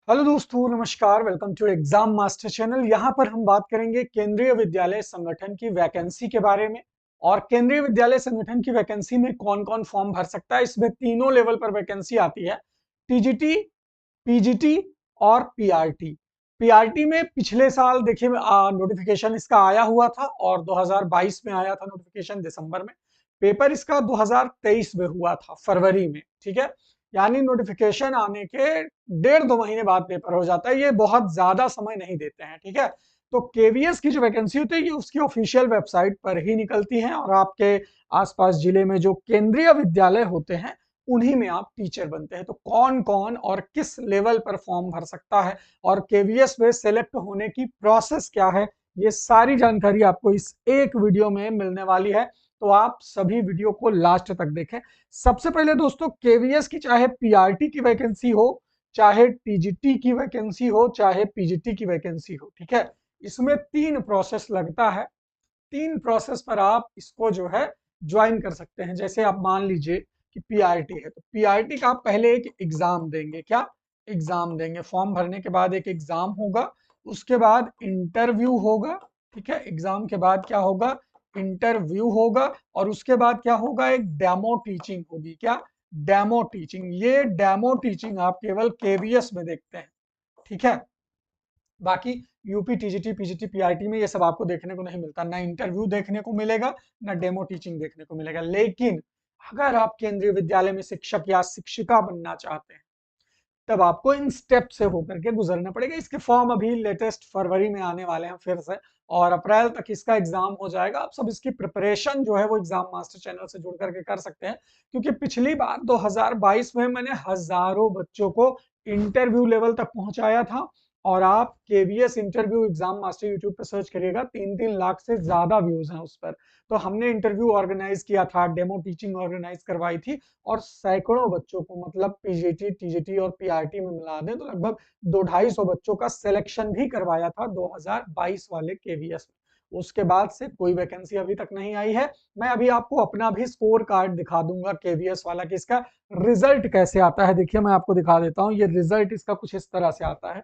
Hello दोस्तों, नमस्कार। Welcome to exam master channel. यहाँ पर हम बात करेंगे केंद्रीय विद्यालय संगठन की वैकेंसी के बारे में। और केंद्रीय विद्यालय संगठन की वैकेंसी में कौन कौन फॉर्म भर सकता है। इसमें तीनों लेवल पर वैकेंसी आती है, टीजीटी, पीजीटी और पीआरटी। पीआरटी में पिछले साल देखिए नोटिफिकेशन इसका आया हुआ था और 2022 में आया था नोटिफिकेशन दिसंबर में। पेपर इसका 2023 में हुआ था फरवरी में, ठीक है। यानी नोटिफिकेशन आने के 1.5-2 महीने बाद पेपर हो जाता है। ये बहुत ज्यादा समय नहीं देते हैं, ठीक है। तो केवीएस की जो वैकेंसी होती है ये उसकी ऑफिशियल वेबसाइट पर ही निकलती है और आपके आसपास जिले में जो केंद्रीय विद्यालय होते हैं उन्हीं में आप टीचर बनते हैं। तो कौन कौन और किस लेवल पर फॉर्म भर सकता है और केवीएस में सेलेक्ट होने की प्रोसेस क्या है, ये सारी जानकारी आपको इस एक वीडियो में मिलने वाली है। तो आप सभी वीडियो को लास्ट तक देखें। सबसे पहले दोस्तों, केवीएस की चाहे पीआरटी की वैकेंसी हो, चाहे टीजीटी की वैकेंसी हो, चाहे पीजीटी की वैकेंसी हो, ठीक है, इसमें 3 प्रोसेस लगता है। 3 प्रोसेस पर आप इसको जो है ज्वाइन कर सकते हैं। जैसे आप मान लीजिए कि पीआरटी है, तो पीआरटी का आप पहले एक एग्जाम देंगे। क्या एग्जाम देंगे? फॉर्म भरने के बाद एक एग्जाम होगा, उसके बाद इंटरव्यू होगा, ठीक है। एग्जाम के बाद क्या होगा? इंटरव्यू होगा। और उसके बाद क्या होगा? एक डेमो टीचिंग होगी। क्या? Demo teaching. ये डेमो टीचिंग आप केवल केवीएस में देखते हैं, ठीक है। बाकी यूपी, टीजीटी, पीजीटी, पीआरटी में ये सब आपको देखने को नहीं मिलता। ना इंटरव्यू देखने को मिलेगा, ना डेमो टीचिंग देखने को मिलेगा। लेकिन अगर आप केंद्रीय विद्यालय में शिक्षक या शिक्षिका बनना चाहते हैं तब आपको इन स्टेप से होकर के गुजरना पड़ेगा। इसके फॉर्म अभी लेटेस्ट फरवरी में आने वाले हैं फिर से, और अप्रैल तक इसका एग्जाम हो जाएगा। आप सब इसकी प्रिपरेशन जो है वो एग्जाम मास्टर चैनल से जुड़ करके कर सकते हैं, क्योंकि पिछली बार 2022 में मैंने हजारों बच्चों को इंटरव्यू लेवल तक पहुंचाया था। और आप KVS interview exam master YouTube पे सर्च करिएगा, 3-3 लाख से ज्यादा व्यूज हैं उस पर। तो हमने इंटरव्यू ऑर्गेनाइज किया था, डेमो टीचिंग ऑर्गेनाइज करवाई थी, और सैकड़ों बच्चों को, मतलब पीजीटी, टीजीटी और पीआरटी में मिला दें तो लगभग 200-250 बच्चों का सिलेक्शन भी करवाया था 2022 वाले केवीएस में। उसके बाद से कोई वैकेंसी अभी तक नहीं आई है। मैं अभी आपको अपना भी स्कोर कार्ड दिखा दूंगा केवीएस वाला कि इसका रिजल्ट कैसे आता है। देखिए मैं आपको दिखा देता हूँ, ये रिजल्ट इसका कुछ इस तरह से आता है।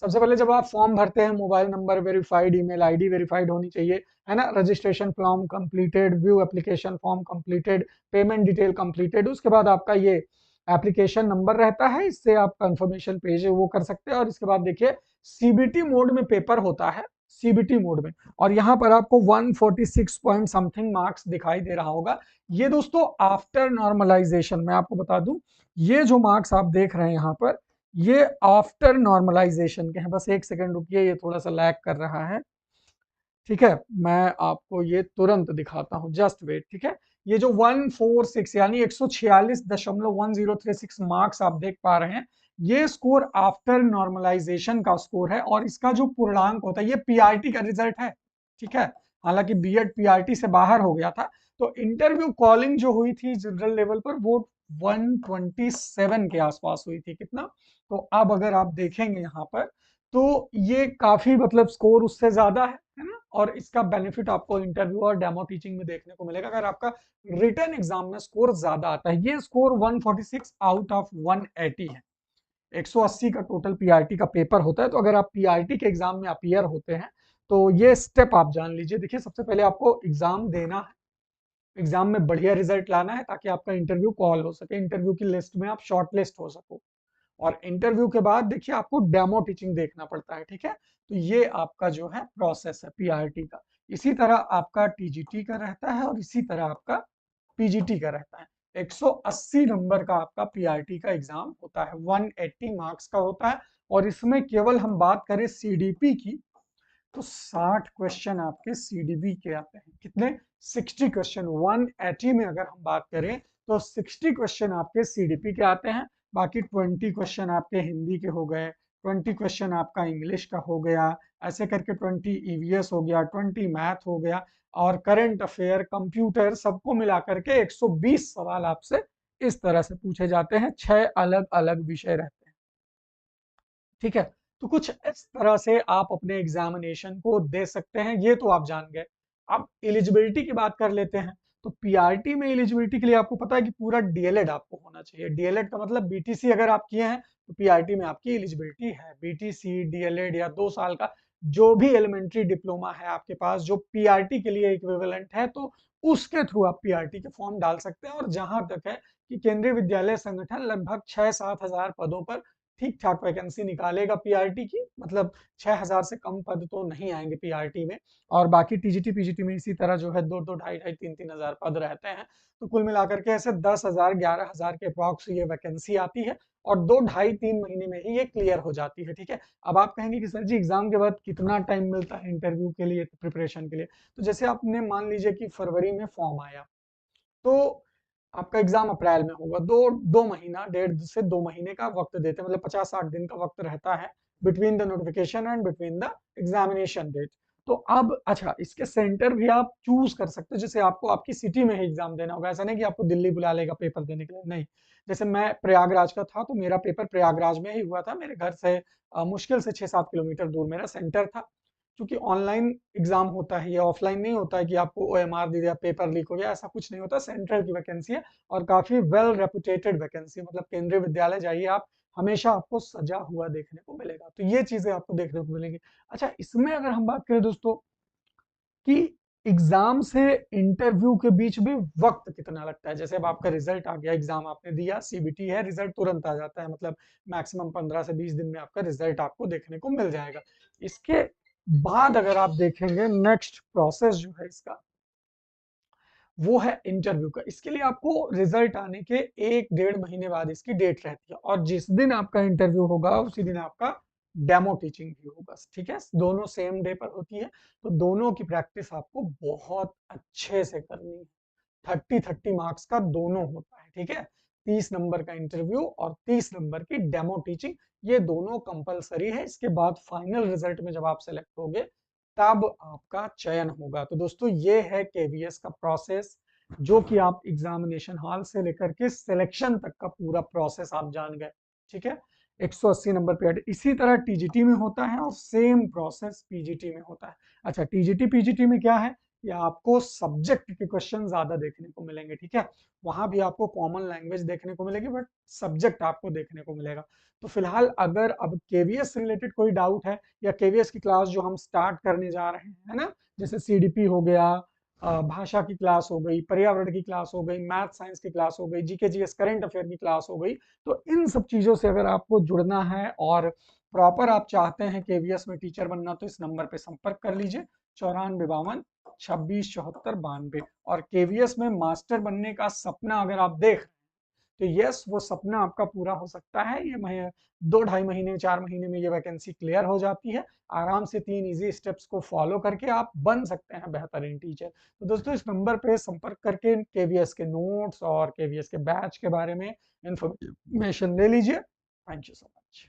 सबसे पहले जब आप फॉर्म भरते हैं, mobile number verified, email ID verified होनी चाहिए, है ना। Registration form completed, view application form completed, payment detail completed. उसके बाद आपका ये एप्लीकेशन नंबर रहता है, इससे आप कंफर्मेशन पेज है वो कर सकते हैं। और इसके बाद देखिए सीबीटी मोड में पेपर होता है, सीबीटी मोड में। और यहाँ पर आपको 146 पॉइंट समथिंग मार्क्स दिखाई दे रहा होगा। ये दोस्तों आफ्टर नॉर्मलाइजेशन, मैं आपको बता दूं, ये जो मार्क्स आप देख रहे हैं यहाँ पर, ये आफ्टर नॉर्मलाइजेशन के हैं। बस एक सेकंड रुकिए, ये थोड़ा सा लैग कर रहा है, ठीक है। मैं आपको ये तुरंत दिखाता हूं, जस्ट वेट, ठीक है। ये जो 146 यानी 146.1036 मार्क्स आप देख पा रहे हैं, ये स्कोर आफ्टर नॉर्मलाइजेशन का स्कोर है। और इसका जो पूर्णांक होता है, ये पीआरटी का रिजल्ट है, ठीक है। हालांकि बीएड पीआरटी से बाहर हो गया था। तो इंटरव्यू कॉलिंग जो हुई थी जनरल लेवल पर, वो 127 के आसपास हुई थी। कितना? तो अब अगर आप देखेंगे यहाँ पर, तो ये काफी, मतलब स्कोर उससे ज्यादा है ना। और इसका बेनिफिट आपको इंटरव्यू और डेमो टीचिंग में देखने को मिलेगा अगर आपका रिटन एग्जाम में स्कोर ज्यादा आता है। ये स्कोर 146 आउट ऑफ 180 है। 180 का टोटल पीआरटी का पेपर होता है। तो अगर आप पीआरटी के एग्जाम में अपीयर होते हैं तो ये स्टेप आप जान लीजिए। देखिए सबसे पहले आपको एग्जाम देना है, एग्जाम में बढ़िया रिजल्ट लाना है ताकि आपका इंटरव्यू कॉल हो सके, इंटरव्यू की लिस्ट में आप शॉर्ट लिस्ट हो सको। और इंटरव्यू के बाद देखिए आपको डेमो टीचिंग देखना पड़ता है, ठीक है। तो ये आपका जो है प्रोसेस है पीआरटी का। इसी तरह आपका टीजीटी का रहता है और इसी तरह आपका पीजीटी का रहता है। 180 नंबर का आपका पीआरटी का एग्जाम होता है, 180 मार्क्स का होता है। और इसमें केवल हम बात करें सीडीपी की, तो 60 क्वेश्चन आपके सीडीबी के आते हैं। कितने? 60 क्वेश्चन। 180 में अगर हम बात करें तो 60 क्वेश्चन आपके सीडीपी के आते हैं। बाकी 20 क्वेश्चन आपके हिंदी के हो गए, 20 क्वेश्चन आपका इंग्लिश का हो गया, ऐसे करके 20 ईवीएस हो गया, 20 मैथ हो गया, और करंट अफेयर, कंप्यूटर, सबको मिला करके 120 सवाल आपसे इस तरह से पूछे जाते हैं। 6 अलग अलग विषय रहते हैं, ठीक है। तो कुछ इस तरह से आप अपने एग्जामिनेशन को दे सकते हैं। ये तो आप जान गए। अब एलिजिबिलिटी की बात कर लेते हैं। तो पीआरटी में एलिजिबिलिटी के लिए आपको पता है कि पूरा डीएलएड आपको होना चाहिए। डीएलएड का मतलब बीटीसी अगर आप किए हैं तो पीआरटी में आपकी एलिजिबिलिटी है। बीटीसी, डीएलएड या 2 साल का जो भी एलिमेंट्री डिप्लोमा है आपके पास जो पीआरटी के लिए इक्विवेलेंट है, तो उसके थ्रू आप पीआरटी के फॉर्म डाल सकते हैं। और जहां तक है कि केंद्रीय विद्यालय संगठन लगभग 6-7 हजार पदों पर ठीक ठाक वैकेंसी निकालेगा पीआरटी की, मतलब 6,000 से कम पद तो नहीं आएंगे पीआरटी में। और बाकी टीजीटी पीजीटी में इसी तरह जो है 2-2, 2.5-2.5, 3-3 हजार पद रहते हैं। तो कुल मिलाकर के ऐसे 10,000, 11,000 के अप्रॉक्स ये वैकेंसी आती है और 2-2.5-3 महीने में ही ये क्लियर हो जाती है। ठीक है, अब आप कहेंगे कि सर जी एग्जाम के बाद कितना टाइम मिलता है इंटरव्यू के लिए, प्रिपरेशन के लिए? तो जैसे आपने मान लीजिए कि फरवरी में फॉर्म आया, तो आपका एग्जाम अप्रैल में होगा। दो दो महीना, 1.5 से 2 महीने का वक्त देते हैं, मतलब 50-60 दिन का वक्त रहता है between the notification and between the examination date. तो अब अच्छा, इसके सेंटर भी आप चूज कर सकते हो, जैसे आपको आपकी सिटी में ही एग्जाम देना होगा। ऐसा नहीं कि आपको दिल्ली बुला लेगा पेपर देने के लिए, नहीं। जैसे मैं प्रयागराज का था तो मेरा पेपर प्रयागराज में ही हुआ था। मेरे घर से मुश्किल से 6-7 किलोमीटर दूर मेरा सेंटर था। क्योंकि ऑनलाइन एग्जाम होता है, ये ऑफलाइन नहीं होता है कि आपको ओएमआर दे दिया, पेपर लीक हो गया, ऐसा कुछ नहीं होता। सेंट्रल की वैकेंसी है और काफी वेल रेपुटेटेड वैकेंसी, मतलब केंद्रीय विद्यालय जाइए आप, हमेशा आपको सजा हुआ देखने को मिलेगा। तो ये चीजें आपको देखने को मिलेंगी। अच्छा, इसमें अगर हम बात करें दोस्तों कि एग्जाम से इंटरव्यू के बीच में वक्त कितना लगता है, जैसे अब आपका रिजल्ट आ गया, एग्जाम आपने दिया, सीबीटी है, रिजल्ट तुरंत आ जाता है, मतलब मैक्सिमम 15 से 20 दिन में आपका रिजल्ट आपको देखने को मिल जाएगा। इसके बाद अगर आप देखेंगे नेक्स्ट प्रोसेस जो है इसका, वो है इंटरव्यू का। इसके लिए आपको रिजल्ट आने के 1-1.5 महीने बाद इसकी डेट रहती है और जिस दिन आपका इंटरव्यू होगा उसी दिन आपका डेमो टीचिंग भी होगा। ठीक है, दोनों सेम डे पर होती है, तो दोनों की प्रैक्टिस आपको बहुत अच्छे से करनी है। 30-30 मार्क्स का दोनों होता है। ठीक है, 30 नंबर का इंटरव्यू और 30 नंबर की डेमो टीचिंग, ये दोनों कंपलसरी है। इसके बाद फाइनल रिजल्ट में जब आप सेलेक्ट होगे तब आपका चयन होगा। तो दोस्तों ये है केवीएस का प्रोसेस, जो कि आप एग्जामिनेशन हॉल से लेकर के सिलेक्शन तक का पूरा प्रोसेस आप जान गए। ठीक है, 180 नंबर पे इसी तरह टीजीटी में होता है और सेम प्रोसेस पीजीटी में होता है। अच्छा, टीजीटी पीजीटी में क्या है, या आपको सब्जेक्ट के क्वेश्चन ज्यादा देखने को मिलेंगे। ठीक है, वहां भी आपको कॉमन लैंग्वेज देखने को मिलेगी, बट सब्जेक्ट आपको देखने को मिलेगा। तो फिलहाल अगर अब केवीएस रिलेटेड कोई डाउट है, या केवीएस की क्लास जो हम स्टार्ट करने जा रहे हैं, है ना, जैसे सीडीपी हो गया, भाषा की क्लास हो गई, पर्यावरण की क्लास हो गई, मैथ साइंस की क्लास हो गई, जीके जीएस करंट अफेयर की क्लास हो गई, तो इन सब चीजों से अगर आपको जुड़ना है और प्रॉपर आप चाहते हैं केवीएस में टीचर बनना, तो इस नंबर पे संपर्क कर लीजिए, 9452267492। और केवीएस में मास्टर बनने का सपना अगर आप देख रहे हैं, तो यस, वो सपना आपका पूरा हो सकता है। ये 2-2.5 महीने, 4 महीने में ये वैकेंसी क्लियर हो जाती है। आराम से 3 इजी स्टेप्स को फॉलो करके आप बन सकते हैं बेहतरीन टीचर। तो दोस्तों इस नंबर पे संपर्क करके केवीएस के नोट्स और केवीएस के बैच के बारे में इंफॉर्मेशन ले लीजिए। Thank you so much.